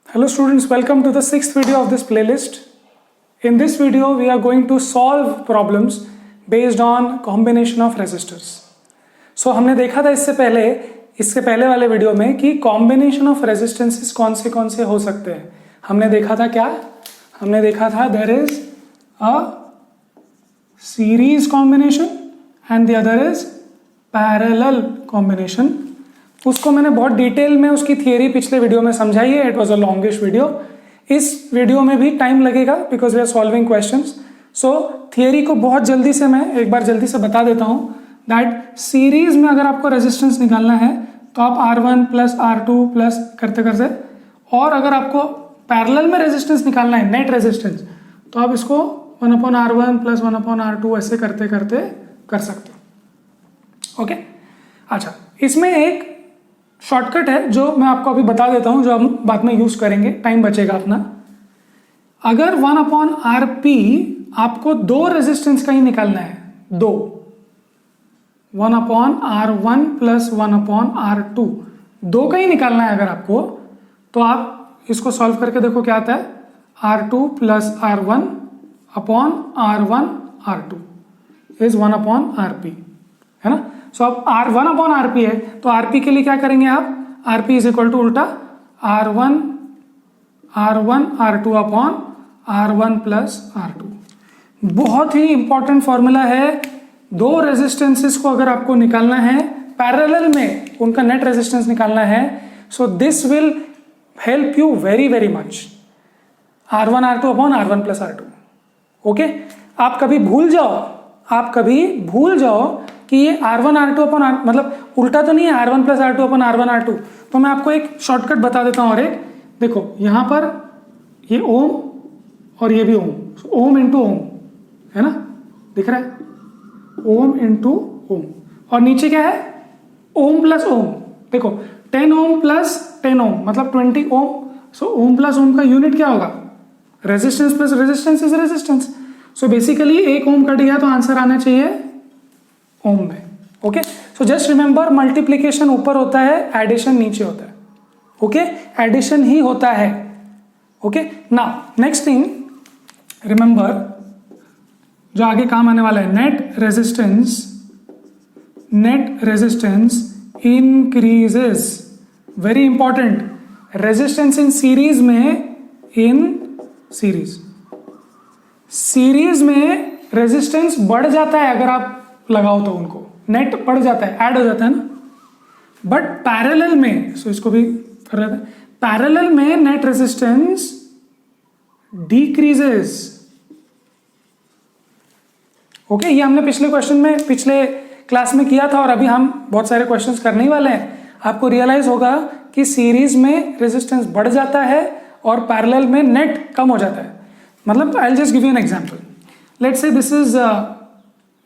Hello students, welcome to the sixth video of this playlist. In this video, we are going to solve problems based on combination of resistors. So हमने देखा था इससे पहले वाले video में कि combination of resistances कौन से हो सकते हैं. हमने देखा था क्या? हमने देखा था there is a series combination and the other is parallel combination. उसको मैंने बहुत डिटेल में उसकी थियरी पिछले वीडियो में समझाई है. It was a longish video. इस वीडियो में भी टाइम लगेगा because we are solving questions. So theory को बहुत जल्दी से मैं एक बार जल्दी से बता देता हूं दैट सीरीज में अगर आपको रेजिस्टेंस निकालना है तो आप R1 प्लस R2 प्लस करते करते, और अगर आपको पैरेलल में रेजिस्टेंस निकालना है नेट रेजिस्टेंस तो आप इसको 1/R1 प्लस 1/R2 ऐसे करते करते कर सकते हो. ओके अच्छा, इसमें एक शॉर्टकट है जो मैं आपको अभी बता देता हूं, जो हम बाद में यूज करेंगे, टाइम बचेगा अपना. अगर 1/RP आपको दो रेजिस्टेंस का ही निकालना है, दो 1/R1 प्लस 1/R2 दो का ही निकालना है अगर आपको, तो आप इसको सॉल्व करके देखो क्या आता है. R2 plus R1 upon R1 R2 is 1/RP, है ना. सो अब R1/RP है तो RP के लिए क्या करेंगे आप, RP इज इक्वल टू उल्टा R1 R2 upon R1 plus R2. बहुत ही इंपॉर्टेंट फॉर्मूला है. दो रेजिस्टेंसेस को अगर आपको निकालना है पैरेलल में, उनका नेट रेजिस्टेंस निकालना है, so this will help you very very much. R1 R2 upon R1 plus R2. Okay, आप कभी भूल जाओ कि ये R1 R2 अपॉन मतलब उल्टा तो नहीं है R1 plus R2 upon R1 R2. तो मैं आपको एक शॉर्टकट बता देता हूं. और एक देखो यहां पर ये ओम और ये भी ओम, ओम इंटू ओम, है ना, दिख रहा है, ओम इंटू ओम. और नीचे क्या है, ओम प्लस ओम. देखो 10 ओम प्लस 10 ओम मतलब 20 ओम. सो ओम प्लस ओम का यूनिट क्या होगा, resistance plus resistance is resistance. So basically एक ओम कट गया तो आंसर आना चाहिए ओम में. Okay, so just remember multiplication ऊपर होता है, एडिशन नीचे होता है. ओके, एडिशन ही होता है. Okay, now next thing remember, जो आगे काम आने वाला है, net resistance increases. Very important. Resistance in series में, सीरीज में रेजिस्टेंस बढ़ जाता है अगर आप लगाओ तो उनको, नेट बढ़ जाता है, ऐड हो जाता है ना. बट पैरेलल में, सो इसको भी कर लेते हैं, पैरेलल में नेट रेजिस्टेंस डिक्रीजेस. ओके, ये हमने पिछले क्लास में किया था और अभी हम बहुत सारे क्वेश्चंस करने ही वाले हैं. आपको रियलाइज होगा कि सीरीज में रेजिस्टेंस बढ़ जाता है और पैरेलल में नेट कम हो जाता है. मतलब I will just give you an example. Let's say this is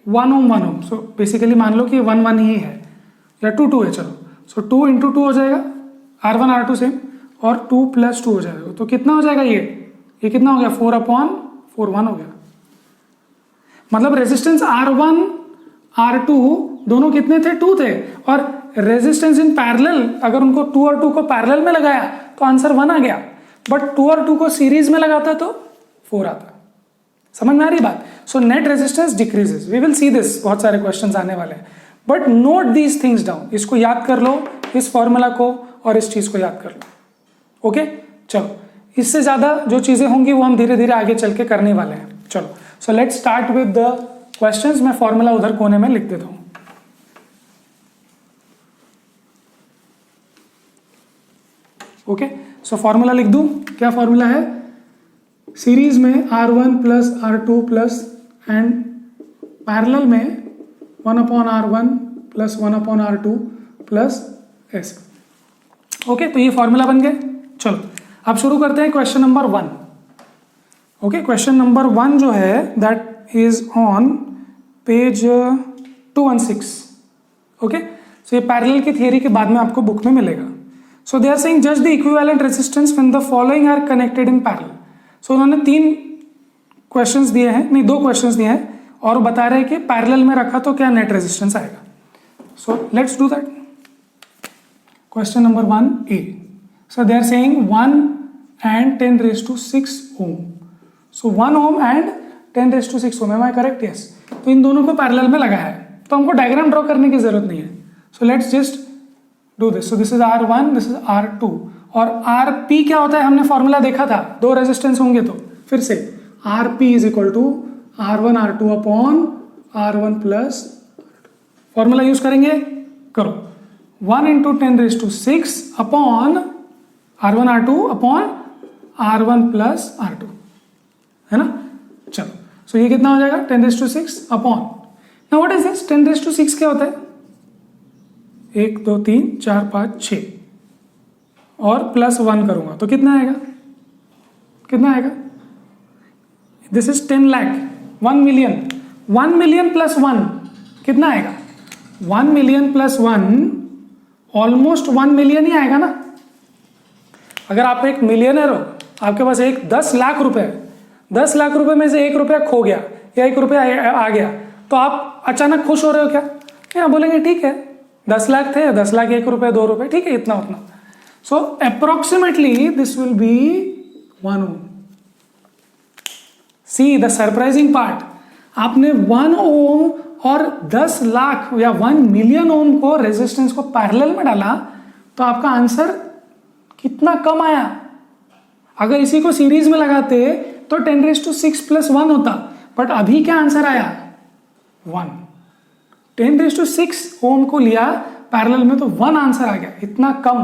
1 ohm. So basically मान लो कि 1 ही है या 2 है. चलो, सो 2 इंटू 2 हो जाएगा, R1 R2 सेम, और 2 प्लस 2 हो जाएगा. तो कितना हो जाएगा, ये कितना हो गया, 4/4 1 हो गया. मतलब रेजिस्टेंस R1 R2 दोनों कितने थे, 2 थे. और रेजिस्टेंस इन पैरेलल, अगर उनको 2 और 2 को पैरेलल में लगाया तो आंसर 1 आ गया. बट 2 और 2 को सीरीज में लगाता तो 4 आता. समझ में आ रही बात. So net resistance decreases. We will see this, बहुत सारे क्वेश्चंस आने वाले हैं. But note these things down. इसको याद कर लो, इस फॉर्मूला को और इस चीज को याद कर लो. ओके, चलो, इससे ज्यादा जो चीजें होंगी वो हम धीरे धीरे आगे चल के करने वाले हैं. चलो, so let's start with the questions. मैं फॉर्मूला उधर कोने में लिख देता हूं. ओके, सो फॉर्मूला लिख दूं. क्या फॉर्मूला है, सीरीज में R1 plus R2 plus and parallel में 1/R1 प्लस 1/R2 प्लस ऐसे. ओके, तो ये फॉर्मूला बन गए. चलो अब शुरू करते हैं question number 1. Okay, question number 1 जो है that is on page 216. Okay, so ये पैरेलल की थियरी के बाद में आपको बुक में मिलेगा. So they are saying just the equivalent resistance when the following are connected in parallel. So उन्होंने 3 क्वेश्चंस दिए हैं, नहीं 2 क्वेश्चंस दिए हैं, और बता रहे हैं कि पैरेलल में रखा तो क्या नेट रेजिस्टेंस आएगा. So let's do that. Question number 1A. So they are saying 1 and 10⁶ ohm. So 1 ohm and 10⁶ ohm. Am I correct? Yes. तो इन दोनों को पैरेलल में लगाया है, तो हमको डायग्राम ड्रॉ करने की जरूरत नहीं है. So let's just do this. So this is R1, this is R2. और RP क्या होता है, हमने फॉर्मूला देखा था, दो रेजिस्टेंस होंगे तो फिर से RP is equal to R1 R2 upon R1 plus formula use करेंगे, करो 1 into 10⁶ upon R1 R2 upon R1 plus R2, है ना. चलो, सो ये कितना हो जाएगा 10⁶ upon, now what is this 10⁶ क्या होता है, 1 2 3 4 5 6 और प्लस 1 करूंगा तो कितना आएगा, कितना आएगा, this is 10 lakh, 1 million, 1 million plus 1 कितना आएगा, 1 मिलियन प्लस 1 ऑलमोस्ट 1 मिलियन ही आएगा ना. अगर आप एक मिलियनर हो, आपके पास 10 लाख रुपए है, 10 लाख रुपए में से 1 रुपया खो गया या 1 रुपया आ गया, तो आप अचानक खुश हो रहे हो क्या, या बोलेंगे ठीक है 10 लाख थे, 10 लाख 1 रुपया 2 रुपये, ठीक है इतना उतना. So approximately this will be 1 ohm. See the surprising part, आपने 1 ओम और 10 लाख या 1 मिलियन ओम को रेजिस्टेंस को पैरेलल में डाला, तो आपका आंसर कितना कम आया. अगर इसी को सीरीज में लगाते तो 10⁶ प्लस 1 होता, बट अभी क्या आंसर आया 1. 10⁶ ओम को लिया पैरेलल में तो 1 आंसर आ गया, इतना कम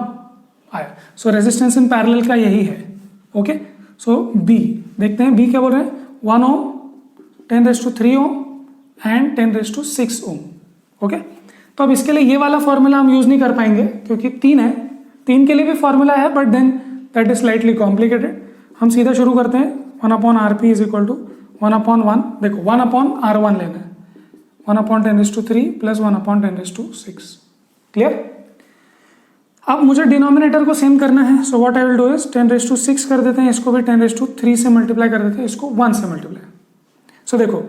आया. सो रेजिस्टेंस इन पैरेलल का यही है. ओके, सो बी देखते हैं, बी क्या बोल रहे हैं, 1 ओम, 10⁻³ ओम एंड 10⁻⁶ ओम. ओके, तो अब इसके लिए ये वाला फॉर्मूला हम यूज नहीं कर पाएंगे क्योंकि 3 है, 3 के लिए भी फॉर्मूला है, but then that is slightly complicated. हम सीधा शुरू करते हैं, 1/RP इज इक्वल टू 1/1, देखो 1/R1 लेना है, 1/10⁻³ प्लस 1/10⁻⁶. क्लियर. अब मुझे डिनोमिनेटर को सेम करना है, so what I will do is 10⁶ कर देते हैं, इसको भी 10⁻³ से मल्टीप्लाई कर देते हैं, इसको 1 से मल्टीप्लाई. सो देखो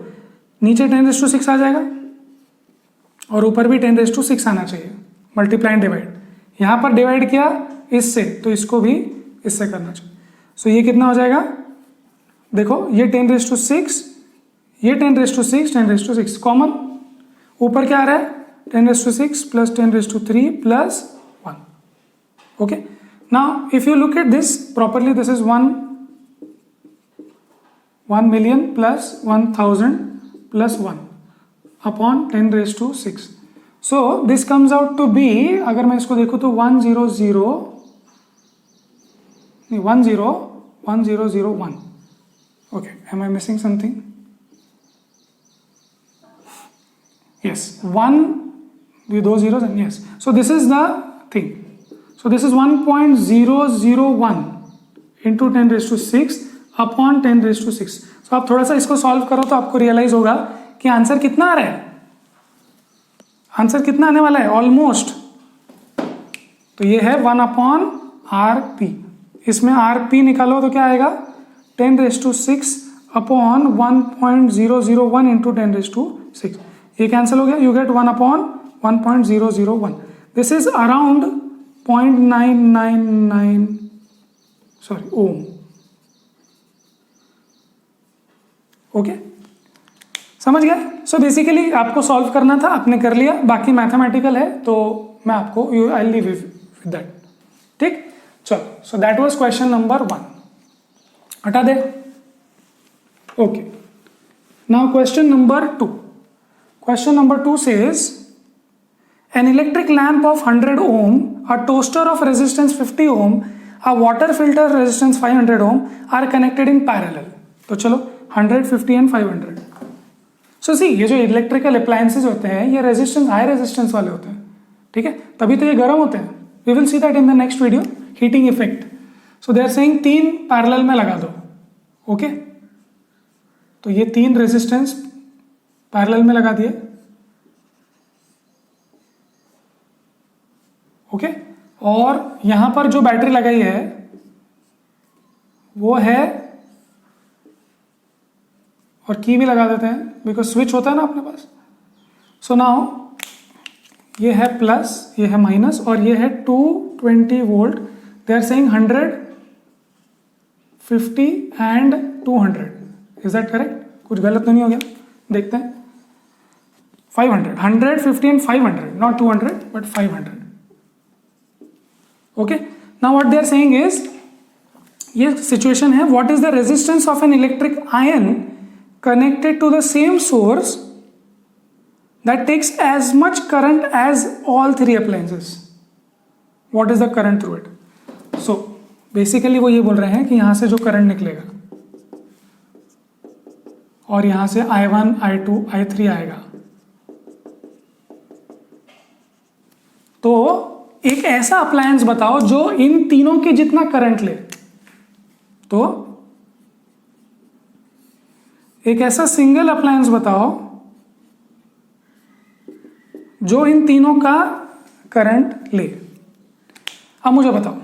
नीचे 10⁶ आ जाएगा और ऊपर भी 10⁶ आना चाहिए, मल्टीप्लाई एंड डिवाइड. यहां पर डिवाइड किया इससे, तो इसको भी इससे करना चाहिए. सो ये कितना हो जाएगा, देखो ये 10⁶, ये 10⁶, 10⁶ कॉमन, ऊपर क्या आ रहा है 10⁶ plus 10⁻³ plus 1. Okay, now if you look at this properly, this is 1 million plus 1000 plus 1 upon 10⁶. So this comes out to be, अगर मैं इसको देखूं तो 10001. Okay, am I missing something, yes 1 with those zeros and yes, so this is the thing. So this is 1.001 into 10⁶ upon 10⁶. so आप थोड़ा सा इसको solve करो तो आपको रियलाइज होगा कि आंसर कितना आ रहा है, आंसर कितना आने वाला है ऑलमोस्ट. तो ये है 1/RP, इसमें RP निकालो तो क्या आएगा 10⁶ अपॉन 1.001 इंटू 10⁶. ये कैंसिल हो गया, you get 1/1.001. This is around 0.999 ohm. Okay, समझ गया. सो बेसिकली आपको सॉल्व करना था, आपने कर लिया, बाकी मैथमेटिकल है तो मैं आपको आई लीव विद दैट. ठीक, चलो. So that was question number 1, हटा दे. Okay, now question number 2. Question number 2 says, an electric lamp of 100 ohm, a toaster of resistance 50 ohm, a water filter resistance 500 ohm are connected in parallel. तो चलो 100, 50 and 500. So see, ये जो electrical appliances होते हैं ये resistance, high resistance वाले होते हैं, ठीक है, तभी तो ये गर्म होते हैं. We will see that in the next video, heating effect. So they are saying 3 parallel में लगा दो. ओके, तो ये 3 रेजिस्टेंस पैरेलल में लगा दिए. ओके, और यहां पर जो बैटरी लगाई है वो है, और की भी लगा देते हैं बिकॉज स्विच होता है ना अपने पास. सो नाउ ये है प्लस, ये है माइनस, और ये है 220 volt. They are saying 100 50 and 200, is that correct? कुछ गलत तो नहीं हो गया? देखते हैं। 500, 100, 50 and 500, not 200 but 500। Okay, now what they are saying is, ये सिचुएशन है, what is the resistance of an electric iron connected to the same source that takes as much current as all three appliances. What is the current through it? So basically वो ये बोल रहे हैं कि यहां से जो करंट निकलेगा और यहां से I1, I2, I3 आएगा, तो एक ऐसा अप्लायंस बताओ जो इन तीनों के जितना करंट ले। तो एक ऐसा सिंगल अप्लायंस बताओ जो इन तीनों का करंट ले। अब मुझे बताओ,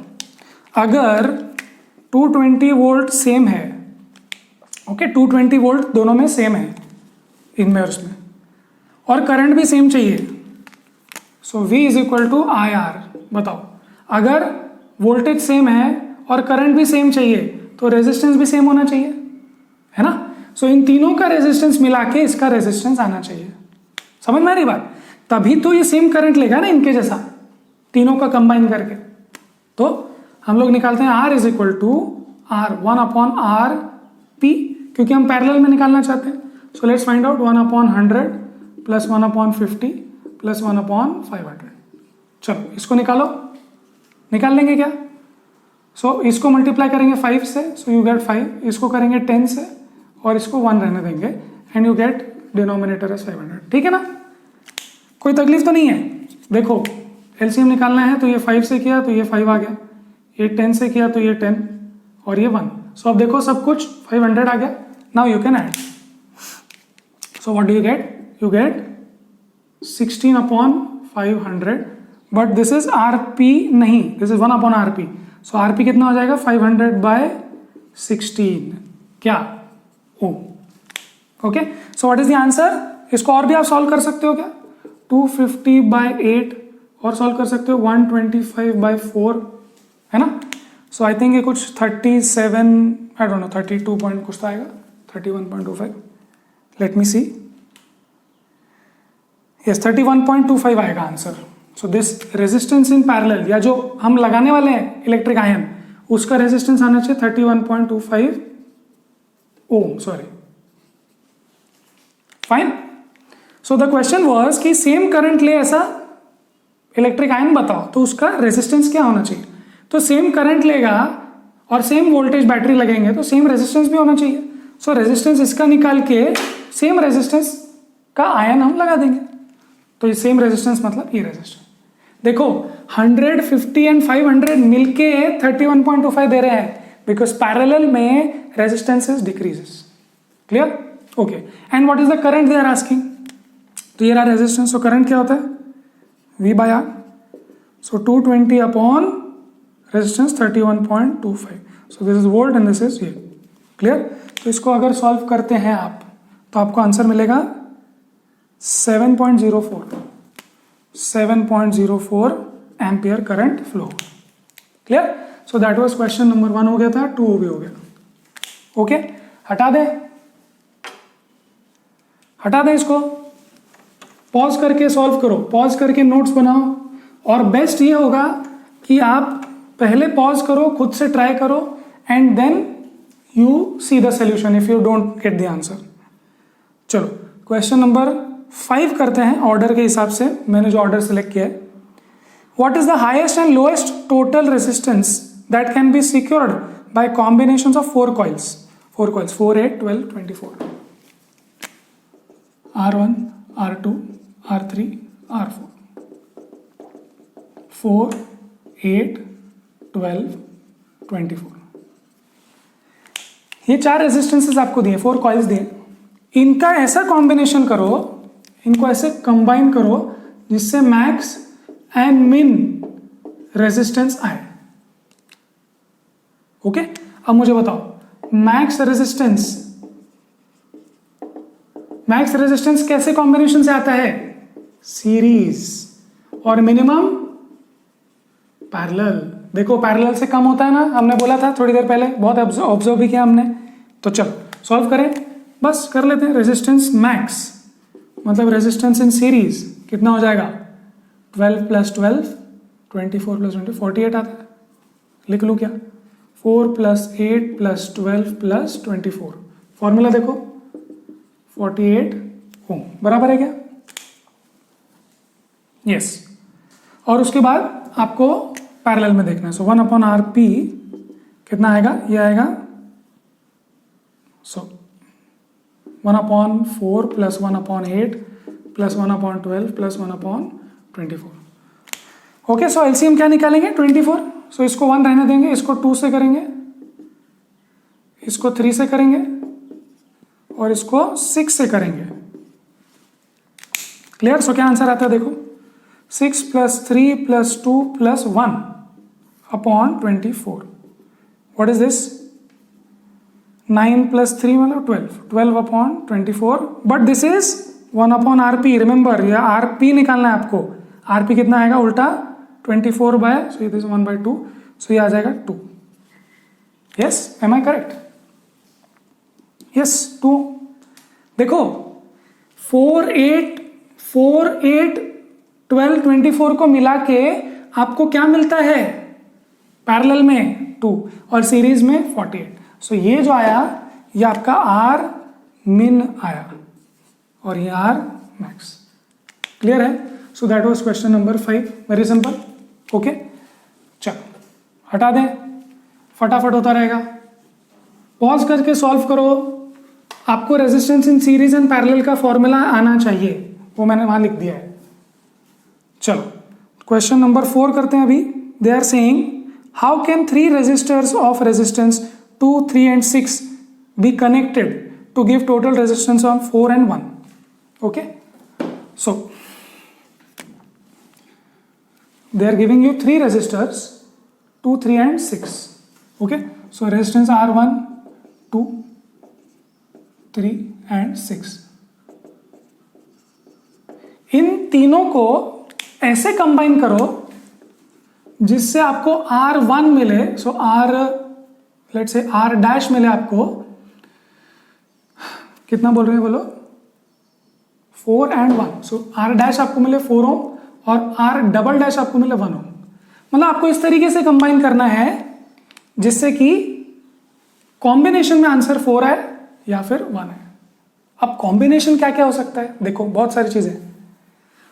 अगर 220 वोल्ट सेम है, ओके, 220 वोल्ट दोनों में सेम है, इनमें और उसमें, और करंट भी सेम चाहिए, so V is equal to IR। बताओ, अगर वोल्टेज सेम है और करंट भी सेम चाहिए तो रेजिस्टेंस भी सेम होना चाहिए, है ना? सो इन तीनों का रेजिस्टेंस मिला के इसका रेजिस्टेंस आना चाहिए। समझ में आ रही बात? तभी तो ये सेम करंट लेगा ना इनके जैसा, तीनों का कंबाइन करके। तो हम लोग निकालते हैं R is equal to R 1/R P, क्योंकि हम पैरेलल में निकालना चाहते हैं। So let's find out 1/100 plus 1/50 plus 1/500। चलो इसको निकालो, निकाल लेंगे क्या? सो इसको मल्टीप्लाई करेंगे 5 से, सो यू गेट 5, इसको करेंगे 10 से और इसको 1 रहने देंगे, and you get denominator as 500। ठीक है ना? कोई तकलीफ तो नहीं है। देखो एलसीएम निकालना है तो ये 5 से किया तो ये 5 आ गया, ये 10 से किया तो ये 10 और ये 1। सो अब देखो सब कुछ 500 आ गया। Now you can add. So what do you get? You get 16/500, but this is RP नहीं, this is 1/RP। So RP कितना हो जाएगा? 500/16 क्या? Oh, okay. So what is the answer? इसको और भी आप सॉल्व कर सकते हो क्या? 250/8 और सॉल्व कर सकते हो 125/4, है ना? सो आई थिंक ये कुछ 37, आई डोंट नो, 32 पॉइंट कुछ तो आएगा, 31.25। लेट मी सी, यस 31.25 आएगा answer. So this resistance in parallel, या जो हम लगाने वाले हैं इलेक्ट्रिक आयन, उसका रेजिस्टेंस आना चाहिए 31.25 ohm, sorry, fine. So the question was कि सेम करंट ले ऐसा इलेक्ट्रिक आयन बताओ, तो उसका रेजिस्टेंस क्या होना चाहिए? तो सेम करंट लेगा और सेम वोल्टेज बैटरी लगेंगे तो सेम रेजिस्टेंस भी होना चाहिए। सो रेजिस्टेंस इसका निकाल के सेम रेजिस्टेंस का आयन हम लगा देंगे, तो ये सेम रेजिस्टेंस मतलब ये रेजिस्टेंस। देखो 100, 50 एंड 500 मिलके 31.25 दे रहे हैं, बिकॉज पैरेलल में resistance decreases. Clear? Okay. And what is the current they are asking? तो ये रहा रेजिस्टेंस। तो करंट क्या होता है? V/R। So 220 upon resistance 31.25। So this is volt and this is ये। क्लियर? तो इसको अगर सॉल्व करते हैं आप तो आपको आंसर मिलेगा 7.04 ampere current flow. Clear? So that was question number 1 हो गया था, 2 भी हो गया। ओके, हटा दें इसको, पॉज करके सॉल्व करो, पॉज करके नोट्स बनाओ, और बेस्ट ये होगा कि आप पहले पॉज करो, खुद से ट्राई करो, and then you see the solution if you don't get the answer. चलो क्वेश्चन नंबर 5 करते हैं ऑर्डर के हिसाब से, मैंने जो ऑर्डर सेलेक्ट किया है। What is the highest and lowest total resistance that can be secured by combinations of 4 coils? 4 coils, 4, 8, 12, 24। R1, R2, R3, R4, 4, 8, 12, 24। ये 4 रेजिस्टेंसेस आपको दिए, 4 कॉइल्स दिए। इनका ऐसा कॉम्बिनेशन करो, इनको ऐसे कंबाइन करो जिससे मैक्स एंड मिन रेजिस्टेंस आए। ओके, अब मुझे बताओ मैक्स रेजिस्टेंस कैसे कॉम्बिनेशन से आता है? सीरीज। और मिनिमम पैरेलल, देखो पैरेलल से कम होता है ना, हमने बोला था थोड़ी देर पहले, बहुत ऑब्जर्व भी किया हमने। तो चलो सॉल्व करें, बस कर लेते हैं। रेजिस्टेंस मैक्स मतलब रेजिस्टेंस इन सीरीज कितना हो जाएगा? 12 प्लस 12 24 प्लस 20 48 आता है। लिख लूँ क्या? 4 प्लस 8 प्लस 12 प्लस 24, फॉर्मूला देखो 48 ओम, बराबर है क्या? यस। और उसके बाद आपको पैरेलल में देखना है। सो 1/RP कितना आएगा? ये आएगा 1/4 प्लस 1/8 प्लस 1/12 प्लस 1/24। ओके, सो एलसीएम क्या निकालेंगे? 24। सो इसको 1 रहने देंगे, इसको 2 से करेंगे, इसको 3 से करेंगे और इसको 6 से करेंगे। क्लियर? सो क्या आंसर आता है देखो, 6 plus 3 plus 2 plus 1/24। What is this? 9 plus 3 मतलब 12/24, but this is 1/RP। Remember, यह RP निकालना है आपको। RP कितना आएगा उल्टा? 24 बाय, सो ये 1/2, सो ये आ जाएगा 2। Yes, am I correct? Yes, 2। देखो 4 8 12 24 को मिला के आपको क्या मिलता है? पैरेलल में 2 और सीरीज में 48। सो ये जो आया ये आपका R min आया और ये R max। क्लियर है? So that was question number 5, very simple. Okay, चलो हटा दें, फटाफट होता रहेगा। पॉज करके सॉल्व करो। आपको resistance in series and parallel का फॉर्मूला आना चाहिए, वो मैंने वहां लिख दिया है। चलो क्वेश्चन नंबर 4 करते हैं अभी। They are saying how can 3 resistors of resistance 2, 3 and 6 be connected to give total resistance of 4 and 1? Okay, so they are giving you 3 resistors 2, 3 and 6. Okay, so resistance R1, 2, 3 and 6। इन तीनों को ऐसे combine करो जिससे आपको R1 मिले। So let's say R dash मिले आपको, कितना बोल रहे हैं बोलो? 4 and 1। सो R डैश आपको मिले 4 ओम और R डबल डैश आपको मिले 1 ओम। मतलब आपको इस तरीके से कंबाइन करना है जिससे कि कॉम्बिनेशन में आंसर 4 है या फिर 1 है। अब कॉम्बिनेशन क्या क्या हो सकता है? देखो बहुत सारी चीजें।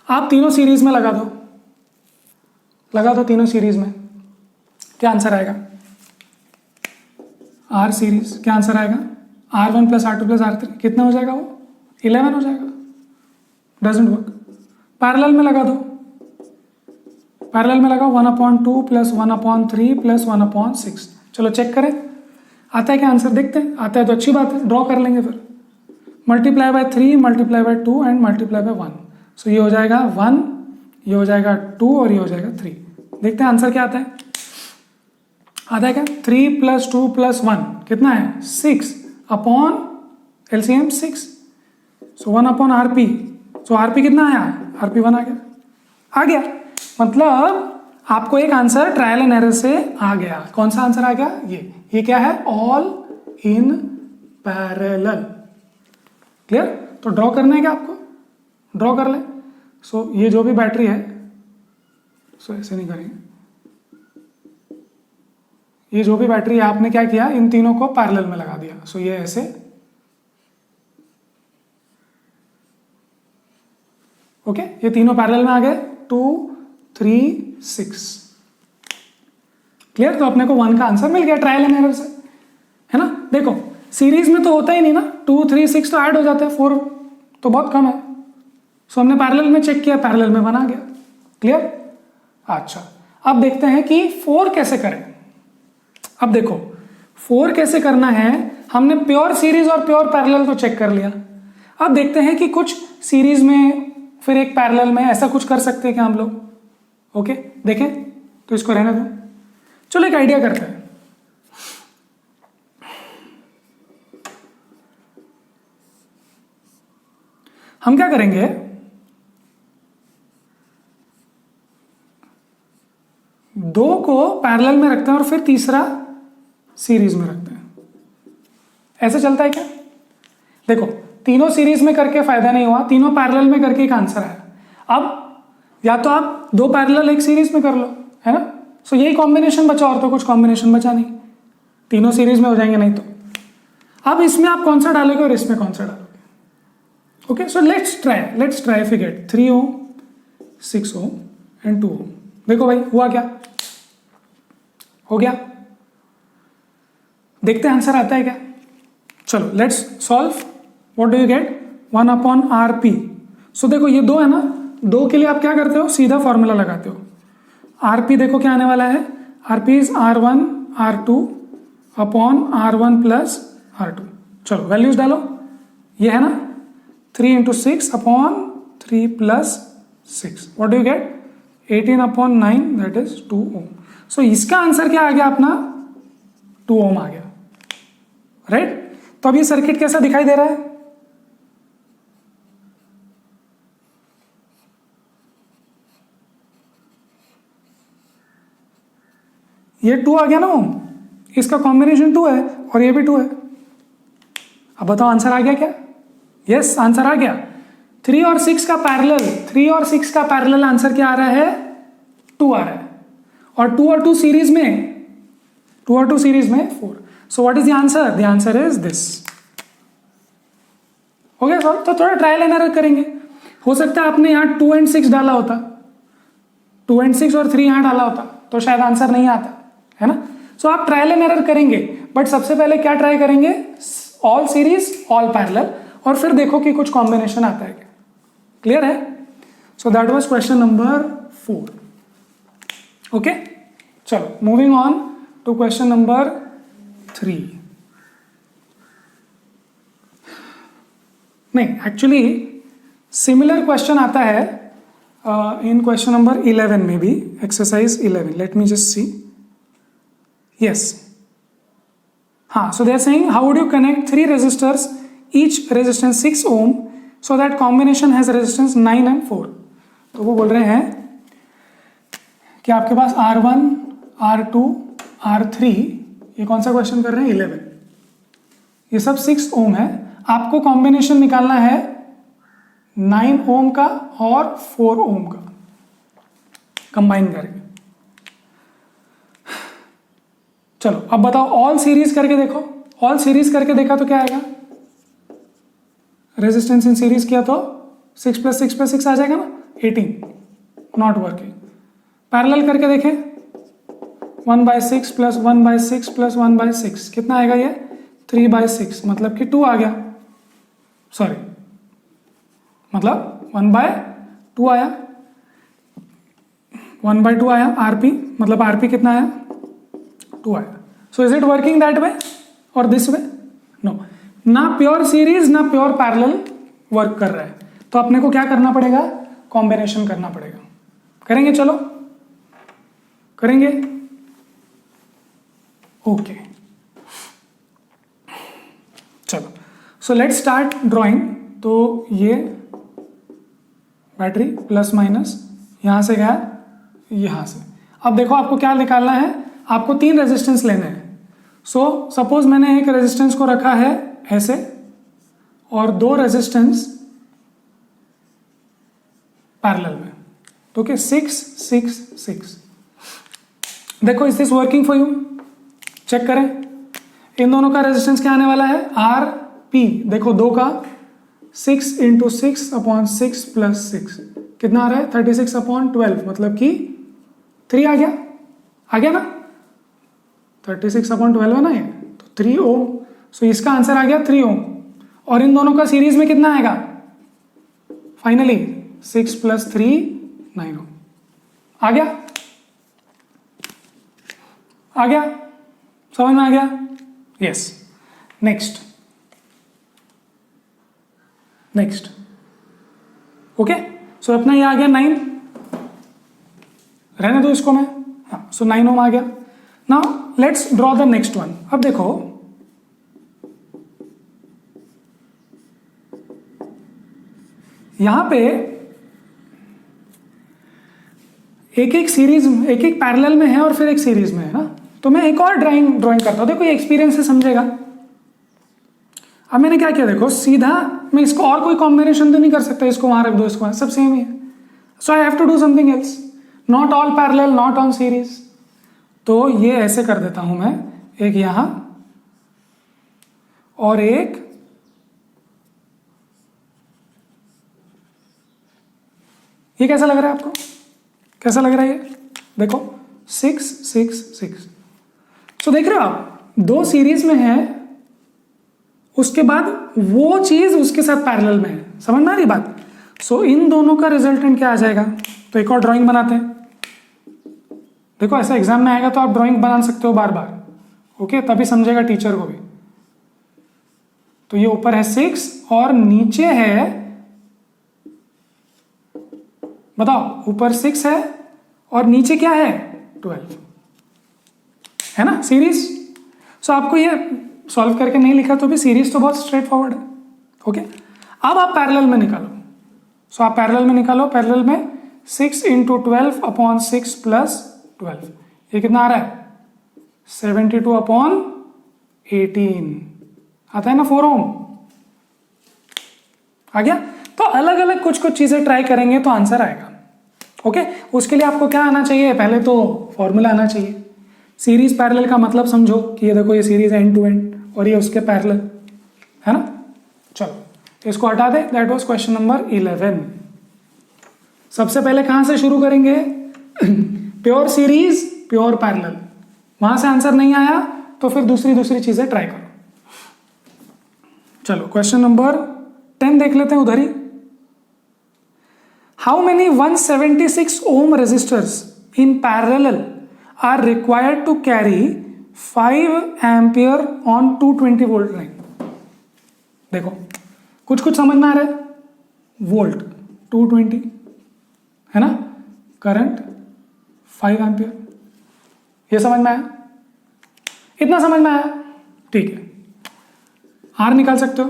आप तीनों सीरीज में लगा दो, तीनों सीरीज में, क्या आंसर आएगा? R सीरीज, क्या आंसर आएगा? R1 plus R2 plus R3, कितना हो जाएगा वो? 11 हो जाएगा। Doesn't work. पैरेलल में लगा दो, पैरेलल में लगाओ 1/2 प्लस 1/3 प्लस 1/6। चलो चेक करें आता है क्या आंसर, देखते हैं। आता है तो अच्छी बात है, ड्रॉ कर लेंगे फिर। Multiply by 3, multiply by 2 and multiply by 1। सो ये हो जाएगा 1, ये हो जाएगा 2 और ये हो जाएगा 3। देखते हैं आंसर क्या आता है। आता है क्या? 3 प्लस 2 प्लस 1 कितना है? 6 अपॉन एलसीएम 6। सो 1/RP। सो RP कितना आया? RP 1 आ गया। मतलब आपको एक आंसर ट्रायल एंड एरर से आ गया। कौन सा आंसर आ गया? ये क्या है? All in parallel. क्लियर? तो ड्रॉ करना है क्या आपको? ड्रॉ कर ले। सो ये जो भी बैटरी है, सो ऐसे नहीं करेंगे, ये जो भी बैटरी है आपने क्या किया? इन तीनों को पैरेलल में लगा दिया। सो ये ऐसे, ओके, ये तीनों पैरेलल में आ गए। 2, 3, 6। क्लियर? तो अपने को 1 का आंसर मिल गया ट्रायल एंड एरर से, है ना? देखो सीरीज में तो होता ही नहीं ना, 2, 3, 6 तो ऐड हो जाते हैं, 4 तो बहुत कम है। सो हमने पैरेलल में चेक किया, पैरेलल में बना गया। क्लियर? अच्छा, अब देखते हैं कि 4 कैसे करें। अब देखो 4 कैसे करना है। हमने प्योर सीरीज और प्योर पैरेलल तो चेक कर लिया। अब देखते हैं कि कुछ सीरीज में फिर एक पैरेलल में, ऐसा कुछ कर सकते हैं क्या हम लोग? ओके, देखें तो इसको रहने दो। चलो एक आइडिया करते हैं। हम क्या करेंगे, दो को पैरेलल में रखते हैं और फिर तीसरा सीरीज में रखते हैं। ऐसे चलता है क्या? देखो, तीनों सीरीज में करके फायदा नहीं हुआ, तीनों पैरेलल में करके एक आंसर आया। अब या तो आप दो पैरेलल एक सीरीज में कर लो, है ना? सो यही कॉम्बिनेशन बचा, और तो कुछ कॉम्बिनेशन बचा नहीं, तीनों सीरीज में हो जाएंगे नहीं तो। अब इसमें आप कौन सा डालोगे और इसमें कौन सा डालोगे? Okay, so let's try if you get 3 ohm, 6 ohm and 2 ohm. देखो भाई हुआ क्या? हो गया? देखते हैं आंसर आता है क्या। चलो let's solve. What do you get? 1 upon R P. So देखो ये दो है ना, दो के लिए आप क्या करते हो, सीधा फॉर्मूला लगाते हो। आर पी देखो क्या आने वाला है, R P is R1 R2 upon R1 plus R2। चलो वैल्यूज डालो, ये है ना 3 into 6 upon 3 plus 6। What do you gate? 18 upon 9 that is 2 ओम। सो इसका आंसर क्या आ गया अपना? 2 ओम आ गया, राइट? तो अब ये सर्किट कैसा दिखाई दे रहा है? ये 2 आ गया ना ओम, इसका कॉम्बिनेशन 2 है और ये भी 2 है। अब बताओ आंसर आ गया क्या? यस, आंसर आ गया। 3 और 6 का पैरेलल, 3 और 6 का पैरेलल आंसर क्या आ रहा है? 2 आ रहा है। और 2 और 2 सीरीज में, 2 और 2 सीरीज में 4। सो what is the answer? The answer is this. हो गया सॉल्व। तो थोड़ा ट्रायल एंड एरर करेंगे। हो सकता है आपने यहाँ 2 एंड 6 डाला होता, 2 एंड 6 और 3 यहाँ डाला होता तो शायद आंसर नहीं आता, है ना? सो आप ट्रायल एंड एरर करेंगे, बट सबसे पहले क्या ट्राई करेंगे? ऑल सीरीज, ऑल पैरेलल, और फिर देखो कि कुछ कॉम्बिनेशन आता है क्या। क्लियर है? So that was question number 4। Okay, चलो moving on to question number 3। नहीं, एक्चुअली सिमिलर क्वेश्चन आता है इन क्वेश्चन नंबर 11 में भी, exercise 11। Let me just see. Yes, हाँ, so they are saying how would you connect 3 resistors, each resistance 6 ohm, so that combination has resistance 9 and 4। तो वो बोल रहे हैं कि आपके पास R1, R2, R3, ये कौन सा क्वेश्चन कर रहे हैं? 11। ये सब 6 ओम है। आपको कॉम्बिनेशन निकालना है 9 ओम का और 4 ओम का कंबाइन करके। चलो अब बताओ, ऑल सीरीज करके देखो। ऑल सीरीज करके देखा तो क्या आएगा? रेजिस्टेंस इन सीरीज किया तो 6 प्लस 6 प्लस 6 आ जाएगा ना, 18। Not working. पैरेलल करके देखें, 1/6 प्लस 1/6 प्लस 1/6 कितना आएगा? ये 3/6, मतलब कि 2 आ गया। सॉरी, मतलब 1/2 आया, 1/2 आया। आरपी मतलब आरपी कितना आया? 2 आया। So is it working that way और दिस वे? नो, ना प्योर सीरीज ना प्योर पैरेलल वर्क कर रहा है। तो अपने को क्या करना पड़ेगा? कॉम्बिनेशन करना पड़ेगा। करेंगे? चलो करेंगे। ओके, चलो सो लेट्स स्टार्ट ड्राइंग। तो ये बैटरी प्लस माइनस यहां से गया, यहां से। अब देखो आपको क्या निकालना है, आपको 3 रेजिस्टेंस लेने हैं। सो सपोज मैंने एक रेजिस्टेंस को रखा है ऐसे और 2 रेजिस्टेंस पैरेलल में, तो क्या 6 6 6। देखो is this working for you? Check करें। इन दोनों का रेजिस्टेंस क्या आने वाला है? R P. देखो 2 का 6 इंटू 6 अपॉन 6 प्लस 6 कितना आ रहा है? 36 अपॉन 12, मतलब कि 3 आ गया। आ गया ना? 36 अपॉन 12 है ना ये, तो 3 ओम। सो इसका आंसर आ गया 3 ओम। और इन दोनों का सीरीज में कितना आएगा? फाइनली 6 प्लस 3 9 ओम। आ गया? आ गया? समझ में आ गया? यस। Next next. ओके, सो अपना ये आ गया 9, रहने दो इसको मैं। हाँ, सो 9 ओम आ गया। Now let's draw the next one. अब देखो यहां पे एक एक सीरीज, एक एक पैरेलल में है और फिर एक सीरीज में है ना। तो मैं एक और ड्राइंग करता हूँ, देखो ये एक्सपीरियंस से समझेगा। अब मैंने क्या किया, देखो सीधा मैं इसको और कोई कॉम्बिनेशन तो नहीं कर सकता, इसको वहां रख दो, इसको सब सेम ही है। So I have to do something else, not all parallel, not on series. तो ये ऐसे कर देता हूं मैं, एक यहां और एक ये। कैसा लग रहा है आपको, कैसा लग रहा है ये? देखो 6 6 6। सो देख रहे हो आप, दो सीरीज में है, उसके बाद वो चीज उसके साथ पैरेलल में है। समझ में आ रही बात? सो इन दोनों का रिजल्टेंट क्या आ जाएगा? तो एक और ड्राइंग बनाते हैं। देखो ऐसा एग्जाम में आएगा तो आप ड्राइंग बना सकते हो बार बार, ओके, तभी समझेगा टीचर को भी। तो ये ऊपर है 6 और नीचे है, बताओ, ऊपर 6 है और नीचे क्या है? 12 है ना, सीरीज। सो आपको ये सॉल्व करके नहीं लिखा तो भी सीरीज तो बहुत स्ट्रेट फॉरवर्ड है, ओके। अब आप पैरेलल में निकालो। सो आप पैरेलल में निकालो, पैरेलल में 6 इंटू 12 अपॉन 6 प्लस 12, ये कितना आ रहा है? 72 अपॉन 18 आता है ना, 4 ओम आ गया। तो अलग अलग कुछ कुछ चीजें ट्राई करेंगे तो आंसर आएगा, ओके। उसके लिए आपको क्या आना चाहिए? पहले तो फॉर्मूला आना चाहिए। सीरीज पैरेलल का मतलब समझो कि ये देखो, ये सीरीज एंड टू एंड और ये उसके पैरेलल है ना। चलो इसको हटा दे, दैट वाज क्वेश्चन नंबर 11। सबसे पहले कहां से शुरू करेंगे? Pure series, pure parallel. वहां से आंसर नहीं आया तो फिर दूसरी चीजें ट्राई करो। चलो क्वेश्चन नंबर 10 देख लेते हैं उधर ही। How many 176 ohm resistors in parallel are required to carry 5 ampere on 220 volt line? देखो कुछ समझ में आ रहा है। वोल्ट 220 है ना, करंट 5 एम्पियर, ये समझ में आया? इतना समझ में आया? ठीक है। आर निकाल सकते हो,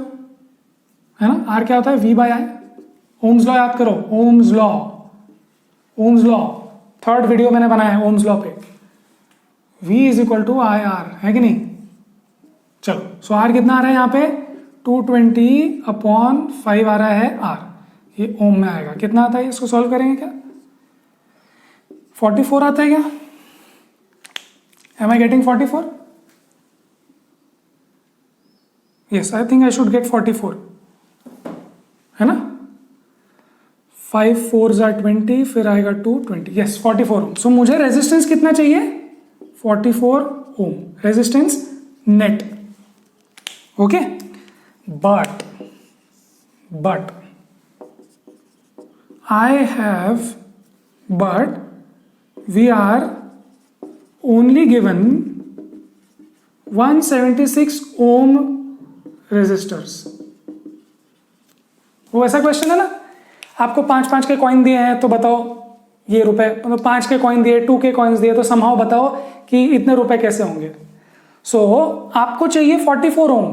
है ना। आर क्या होता है? V by I. Ohm's law याद करो, ohm's law, ohm's law 3rd video मैंने बनाया है ओम्स लॉ पे। V is equal to I R, है कि नहीं? चलो, सो आर कितना आ रहा है यहाँ पे? 220 अपॉन 5 आ रहा है आर, ये ओम में आएगा। कितना आता है? इसको सॉल्व करेंगे क्या? 44 आता है क्या? Am I getting 44? Yes, I think I should get 44, है ना। 5 4 20, फिर आएगा 220, यस 44 ओम। सो मुझे रेजिस्टेंस कितना चाहिए? 44 ohm resistance net, okay. But I have, but we are only given 176 ohm resistors. वो ऐसा क्वेश्चन है ना, आपको 5 के कॉइन दिए हैं तो बताओ ये रुपए, मतलब 5 के कॉइन दिए, 2 के कॉइन्स दिए, तो समहाउ बताओ कि इतने रुपए कैसे होंगे। सो आपको चाहिए 44 ओम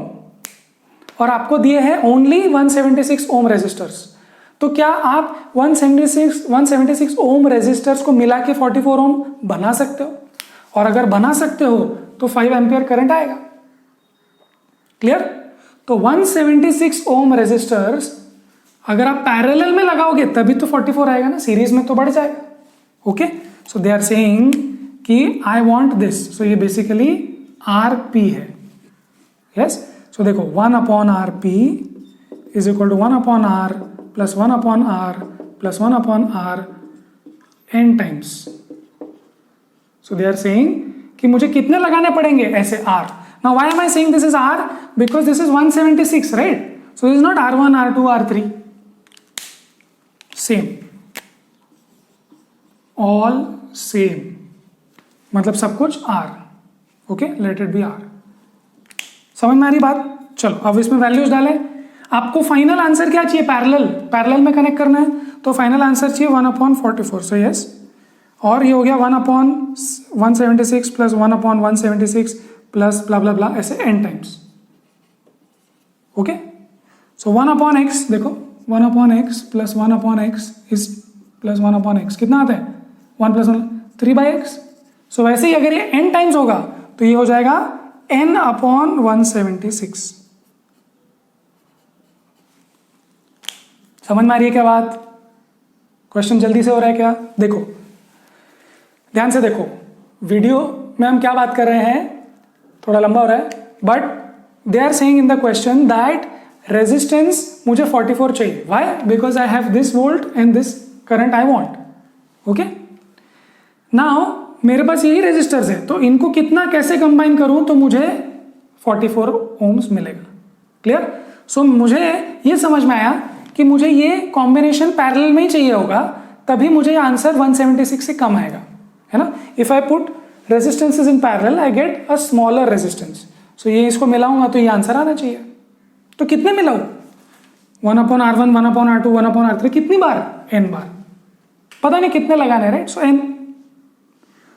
और आपको दिए हैं ओनली 176 ओम रेजिस्टर्स। तो क्या आप 176 ओम रेजिस्टर्स को मिला के 44 ओम बना सकते हो? और अगर बना सकते हो तो 5 एम्पियर करंट आएगा। क्लियर? तो 176 ओम रेजिस्टर्स अगर आप पैरेलल में लगाओगे तभी तो 44 आएगा ना, सीरीज में तो बढ़ जाएगा, okay. So they are saying कि आई वांट दिस, सो ये बेसिकली आरपी है, यस। सो देखो 1 upon R P is equal to 1 upon R plus 1 upon R plus 1 upon R n times. So they are saying कि मुझे कितने लगाने पड़ेंगे ऐसे R. Now why am I saying this is R? Because this is 176, right? So this is not R1 R2 R3, same, all same, मतलब सब कुछ R, okay, let it be R। समझ में आ रही बात? चलो अब इसमें वैल्यूज डालें। आपको फाइनल आंसर क्या चाहिए? पैरेलल में कनेक्ट करना है तो फाइनल आंसर चाहिए 1 अपॉन 44, सो यस। और ये हो गया 1 अपॉन 176 प्लस 1 अपॉन 176 प्लस ब्ला ब्ला ब्ला, ऐसे n टाइम्स, ओके। सो 1 अपॉन x, देखो 1 upon x plus 1 upon x is plus 1 upon x, कितना आता है? 1 + 1 3/x। सो वैसे ही अगर ये n टाइम्स होगा तो ये हो जाएगा n/176। समझ में आ रही है क्या बात? क्वेश्चन जल्दी से हो रहा है क्या? देखो, ध्यान से देखो, वीडियो में हम क्या बात कर रहे हैं, थोड़ा लंबा हो रहा है, but they are saying in the question that resistance मुझे 44 चाहिए। Why? Because I have this volt and this current I want. Okay, now मेरे पास यही रेजिस्टर्स है, तो इनको कितना कैसे कंबाइन करूं तो मुझे 44 ओम्स मिलेगा। क्लियर? सो मुझे ये समझ में आया कि मुझे ये कॉम्बिनेशन पैरेलल में ही चाहिए होगा, तभी मुझे आंसर 176 से कम आएगा, है ना। If I put resistances in parallel I get a smaller resistance. So ये इसको मिलाऊंगा तो ये आंसर आना चाहिए। तो कितने मिलाऊं? 1/R1, 1/R2, 1/R3, कितनी बार? n बार। पता नहीं कितने लगाने, राइट? सो n।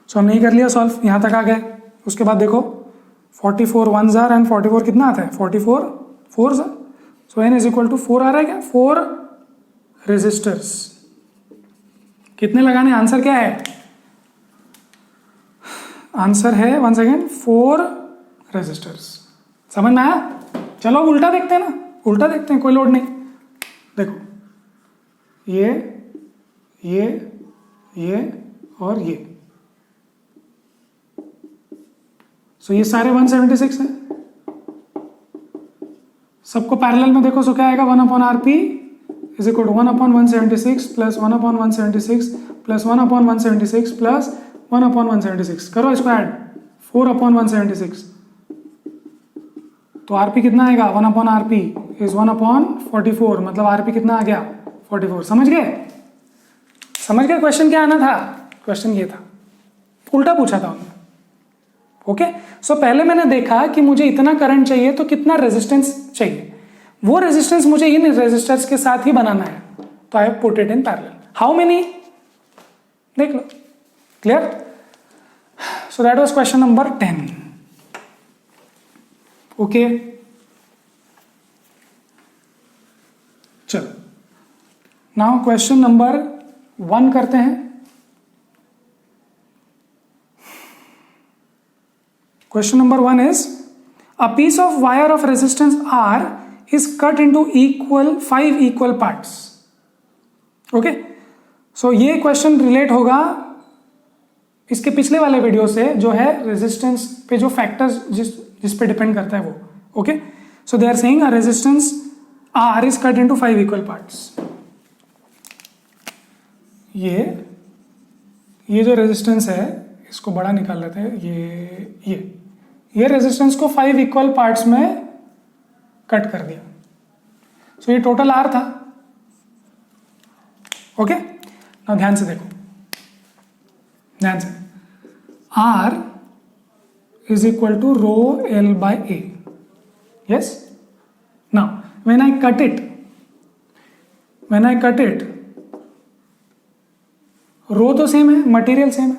सो हमने कर लिया सॉल्व, यहां तक आ गए। उसके बाद देखो 44 1s are एंड 44 कितना आता है? 44 4s are। So n is equal to 4 आ रहा है क्या? 4 रेजिस्टर्स। कितने लगाने? आंसर क्या है? आंसर है वन सेकेंड 4 रेजिस्टर्स। समझ में आया? चलो अब उल्टा देखते हैं ना, उल्टा देखते हैं, कोई लोड नहीं। देखो ये और ये, सो ये सारे 176 हैं। सबको पैरेलल में देखो, सो क्या आएगा? 1/RP is equal to 1/176 plus 1/176 plus 1/176 plus 1/176। करो इसको ऐड, 4/176। तो RP कितना आएगा? 1/RP इज 1/44, मतलब RP कितना आ गया? 44। समझ गए? समझ गए क्वेश्चन क्या आना था? क्वेश्चन ये था, उल्टा पूछा था उन्होंने। ओके, सो पहले मैंने देखा कि मुझे इतना करंट चाहिए तो कितना रेजिस्टेंस चाहिए, वो रेजिस्टेंस मुझे इन रेजिस्टर्स के साथ ही बनाना है, तो I have put it in parallel. How many? देख लो। Clear? So that was question number 10। Okay, चलो नाउ क्वेश्चन नंबर 1 करते हैं। Question number 1 is a piece of wire of resistance R is cut into 5 equal parts. Okay, so ये question relate होगा इसके पिछले वाले वीडियो से, जो है रेजिस्टेंस पे जो फैक्टर्स जिस पे डिपेंड करता है वो। Okay, so they are saying a resistance R is cut into 5 equal parts. ये जो रेजिस्टेंस है इसको बड़ा निकाल लेते हैं। ये रेजिस्टेंस को 5 इक्वल पार्ट्स में कट कर दिया। सो ये टोटल R था। ओके, नाउ ध्यान से देखो, ध्यान से। R is equal to rho L by A. Yes? Now, when I cut it, रो तो सेम है, मटेरियल सेम है,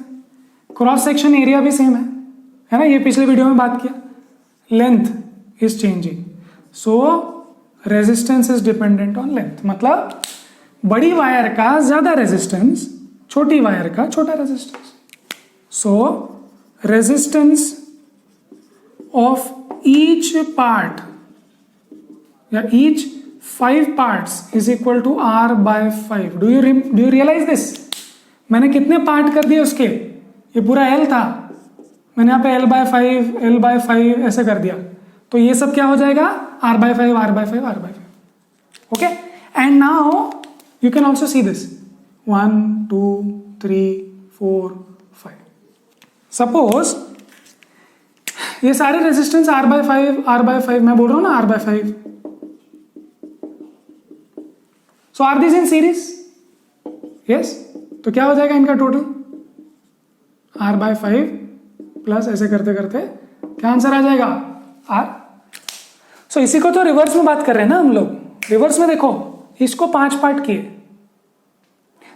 क्रॉस सेक्शन एरिया भी सेम है ना, ये पिछले वीडियो में बात किया। Length is changing, so resistance is dependent on length. मतलब बड़ी वायर का ज्यादा रेजिस्टेंस, छोटी वायर का छोटा resistance. So resistance of each part या each 5 parts is equal to R/5। Do you realise this? मैंने कितने पार्ट कर दिए उसके? ये पूरा L था, मैंने यहाँ पे L/5 ऐसे कर दिया, तो ये सब क्या हो जाएगा? R/5। Okay, and now you can also see this 1 2 3 4 5। Suppose ये सारे रेजिस्टेंस R/5 मैं बोल रहा हूं ना, R/5। So are this in series? Yes. तो क्या हो जाएगा इनका टोटल? R/5 प्लस ऐसे करते करते क्या आंसर आ जाएगा? R। सो इसी को तो रिवर्स में बात कर रहे हैं ना हम लोग। रिवर्स में देखो, इसको 5 पार्ट किए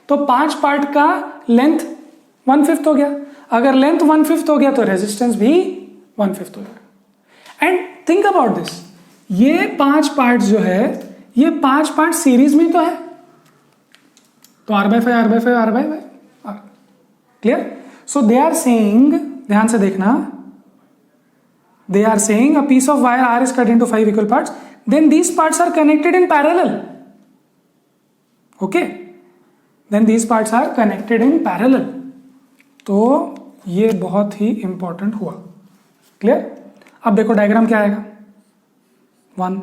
तो 5 पार्ट का लेंथ 1/5 हो गया। अगर लेंथ 1/5 हो गया तो रेजिस्टेंस भी 1/5 हो गया। एंड थिंक अबाउट दिस, ये 5 पार्ट जो है, ये 5 पार्ट सीरीज में तो है, तो R/5 R/5 R/5 R। Clear? So they are saying, ध्यान से देखना, they are saying a piece of wire R is cut into 5 equal parts, then these parts are connected in parallel. Okay, then these parts are connected in parallel. तो ये बहुत ही important हुआ. Clear? अब देखो diagram क्या आएगा. 1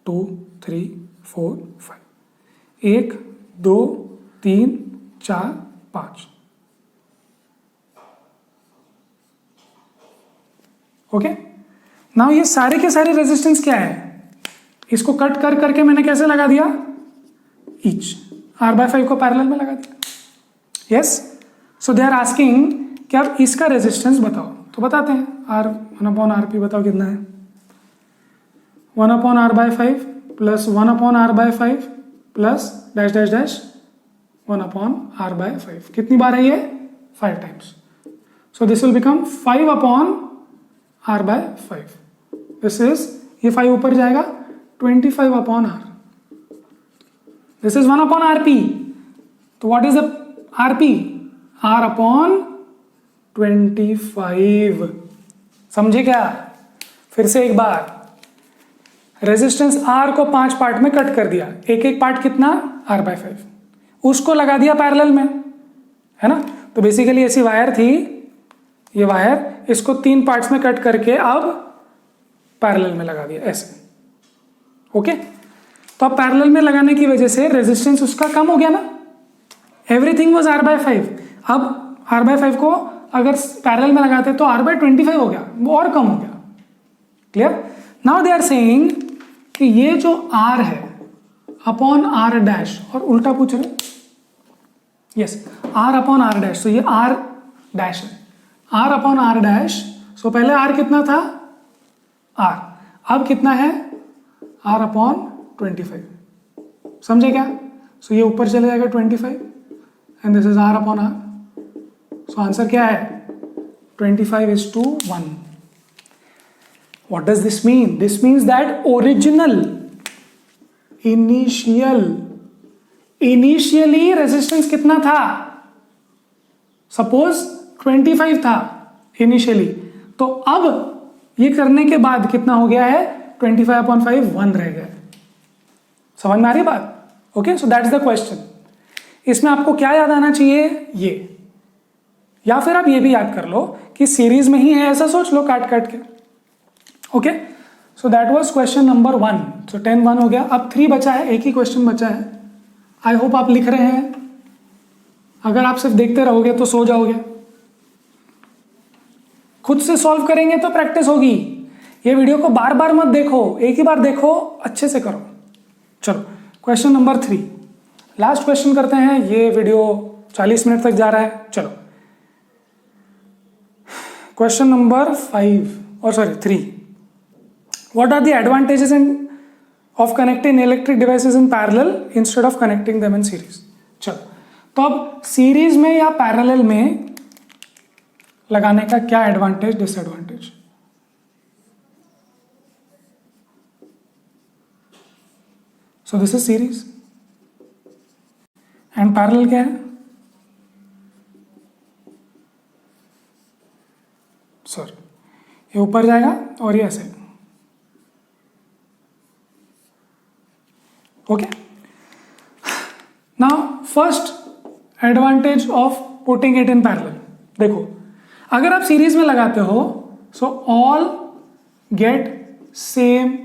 2 3 4 5, 1 2 3 4 5. Okay, now ये सारे के सारे रेजिस्टेंस क्या है, इसको कट कर करके मैंने कैसे लगा दिया, ईच R/5 को पैरेलल में लगा दिया. Yes, so they are asking कि आप इसका रेजिस्टेंस बताओ. तो बताते हैं, R1/RP बताओ कितना है. 1/R/5 plus 1/R/5 plus dash dash dash 1/R/5. कितनी बार है ये, 5 times. So this will become 5/R/5. This is, ये 5 ऊपर जाएगा, 25/R. This is 1/RP. तो what is the RP? R/25. समझे क्या? फिर से एक बार, रेजिस्टेंस R को 5 पार्ट में कट कर दिया. एक एक पार्ट कितना, R/5. उसको लगा दिया पैरेलल में, है ना. तो बेसिकली ऐसी वायर थी, ये वायर, इसको 3 पार्ट्स में कट करके अब पैरेलल में लगा दिया ऐसे. ओके, तो अब पैरेलल में लगाने की वजह से रेजिस्टेंस उसका कम हो गया ना. Everything was R/5. अब R/5 को अगर पैरेलल में लगाते तो R/25 हो गया, वो और कम हो गया. Clear? Now they are saying कि ये जो R है अपॉन R डैश, और उल्टा पूछ रहे. Yes, R upon R dash. तो ये R डैश है, R अपॉन R डैश. सो पहले R कितना था, R. अब कितना है, R अपॉन 25. समझे क्या? सो ये ऊपर चले जाएगा 25 and this is R upon R. So answer क्या है, 25:1. What does this mean? This means that original, initially resistance कितना था, सपोज 25 था इनिशियली, तो अब ये करने के बाद कितना हो गया है, 25/5, 1 रह गया. समझ में आ रही बात? Okay, so that's the question. इसमें आपको क्या याद आना चाहिए, ये, या फिर आप ये भी याद कर लो कि सीरीज में ही है, ऐसा सोच लो काट काट के. Okay, so that was question number 1. सो 10-1 हो गया. अब 3 बचा है, एक ही क्वेश्चन बचा है. आई होप आप लिख रहे हैं. अगर आप सिर्फ देखते रहोगे तो सो जाओगे. खुद से सॉल्व करेंगे तो प्रैक्टिस होगी. ये वीडियो को बार बार मत देखो, एक ही बार देखो, अच्छे से करो. चलो, क्वेश्चन नंबर 3, लास्ट क्वेश्चन करते हैं. ये वीडियो 40 मिनट तक जा रहा है. चलो, question number 3. What are the advantages of connecting electric devices in parallel instead of connecting them in series. चलो, तो अब सीरीज में या पैरेलल में लगाने का क्या advantage, disadvantage? So this is series and parallel क्या है, सर ये ऊपर जाएगा और ये ऐसे. Okay, now first advantage of putting it in parallel. देखो, अगर आप सीरीज में लगाते हो, so all get same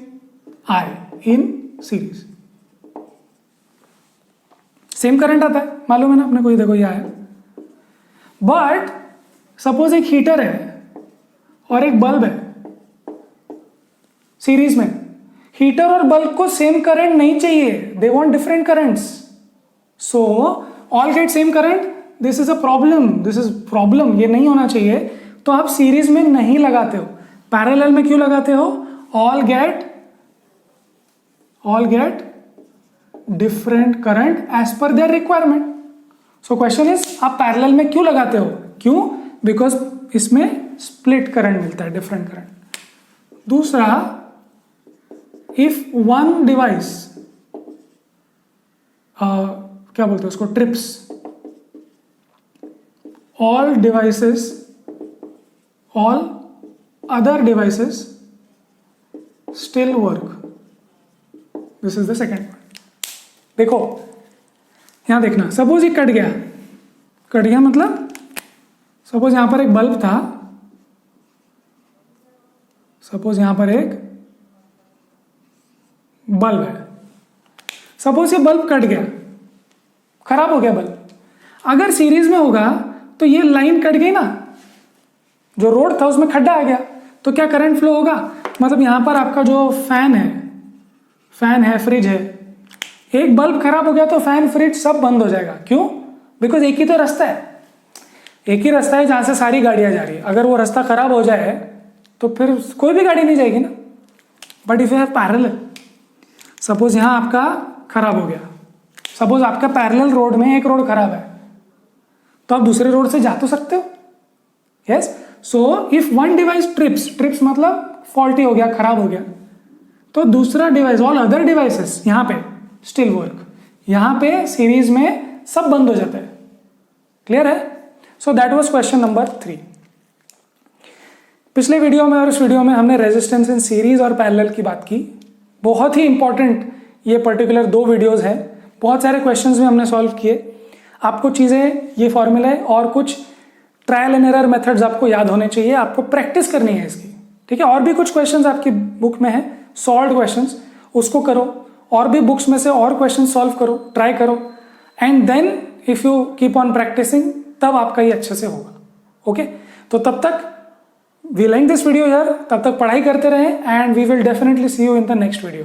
I in series. Same current आता है, मालूम है ना अपने को. ये देखो, ये आया. बट सपोज एक हीटर है और एक बल्ब है सीरीज में. हीटर और बल्ब को सेम करंट नहीं चाहिए, they want different currents. So all get same current. This is a problem, this is problem. ये नहीं होना चाहिए. तो आप सीरीज में नहीं लगाते हो, पैरेलल में क्यों लगाते हो? All get different current as per their requirement. सो क्वेश्चन इज, आप पैरेलल में क्यों लगाते हो? क्यों? बिकॉज इसमें स्प्लिट करंट मिलता है, डिफरेंट करंट. दूसरा, इफ वन डिवाइस, क्या बोलते हैं उसको, trips, all other devices still work. This is the second one. देखो यहां देखना, सपोज ये कट गया मतलब सपोज यहां पर एक बल्ब था, सपोज यहां पर एक बल्ब है, सपोज ये बल्ब कट गया, खराब हो गया बल्ब। अगर सीरीज में होगा तो ये लाइन कट गई ना, जो रोड था उसमें खड्डा आ गया, तो क्या करंट फ्लो होगा, मतलब यहां पर आपका जो फैन है, फ्रिज है, एक बल्ब खराब हो गया तो फैन फ्रिज सब बंद हो जाएगा। क्यों? बिकॉज एक ही तो रास्ता है जहां से सारी गाड़ियां जा रही है। अगर वो रास्ता खराब हो जाए तो फिर कोई भी गाड़ी नहीं जाएगी ना। But if you have parallel, suppose यहां आपका खराब हो गया, सपोज आपका पैरेलल रोड में एक रोड खराब है, तो आप दूसरे रोड से जा तो सकते हो। Yes, so if one device trips मतलब फॉल्टी हो गया, खराब हो गया, तो दूसरा डिवाइस, ऑल अदर डिवाइसेस यहां पे स्टिल वर्क। यहां पे सीरीज में सब बंद हो जाता है। क्लियर है? So that was question number 3। पिछले वीडियो में और इस वीडियो में हमने रेजिस्टेंस इन सीरीज और पैरेलल की बात की। बहुत ही इंपॉर्टेंट ये पर्टिकुलर 2 वीडियोस हैं। बहुत सारे क्वेश्चंस भी हमने सॉल्व किए। आपको चीज़ें, ये फॉर्मूले और कुछ ट्रायल एंड एरर मेथड्स आपको याद होने चाहिए, आपको प्रैक्टिस करनी है इसकी। ठीक है, और भी कुछ क्वेश्चंस आपकी बुक में है, सॉल्व्ड क्वेश्चंस, उसको करो। और भी बुक्स में से और क्वेश्चन सॉल्व करो, ट्राई करो, and then if you keep on practicing, तब आपका ये अच्छे से होगा। ओके, तो तब तक वी लाइक दिस वीडियो यार, तब तक पढ़ाई करते रहें, and we will definitely see you in the next video.